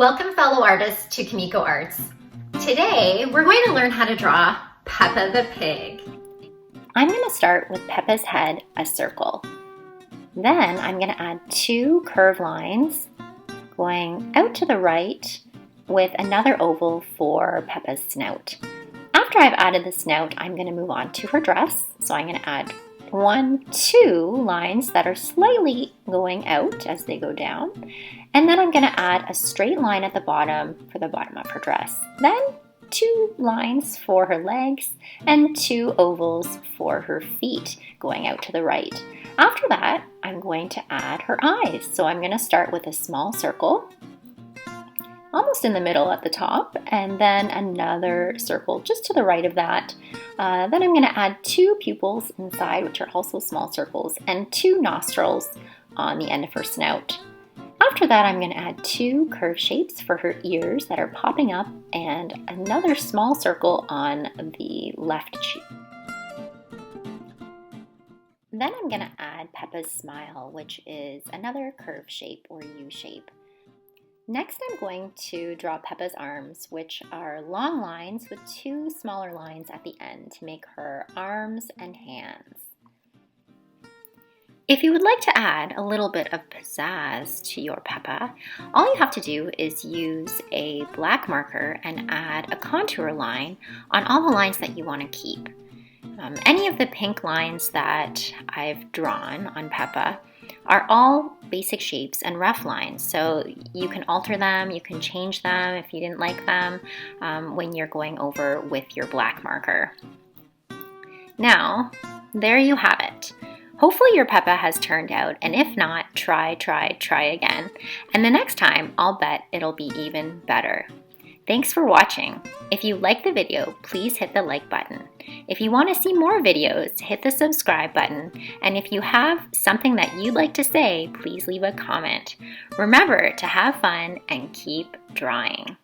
Welcome fellow artists to kimikoARTS. Today we're going to learn how to draw Peppa the pig. I'm going to start with Peppa's head, a circle. Then I'm going to add 2 curved lines going out to the right with another oval for Peppa's snout. After I've added the snout, I'm going to move on to her dress. So I'm going to add 2 lines that are slightly going out as they go down. And then I'm going to add a straight line at the bottom for the bottom of her dress. Then 2 lines for her legs and 2 ovals for her feet going out to the right. After that, I'm going to add her eyes. So I'm going to start with a small circle, almost in the middle at the top, and then another circle just to the right of that. Then I'm going to add 2 pupils inside, which are also small circles, and 2 nostrils on the end of her snout. After that, I'm going to add 2 curved shapes for her ears that are popping up and another small circle on the left cheek. Then I'm going to add Peppa's smile, which is another curved shape or U shape. Next, I'm going to draw Peppa's arms, which are long lines with 2 smaller lines at the end to make her arms and hands. If you would like to add a little bit of pizzazz to your Peppa, all you have to do is use a black marker and add a contour line on all the lines that you want to keep. Any of the pink lines that I've drawn on Peppa are all basic shapes and rough lines, so you can alter them, you can change them if you didn't like them when you're going over with your black marker. Now, there you have it. Hopefully your Peppa has turned out, and if not, try again. And the next time, I'll bet it'll be even better. Thanks for watching. If you like the video, please hit the like button. If you want to see more videos, hit the subscribe button. And if you have something that you'd like to say, please leave a comment. Remember to have fun and keep drawing.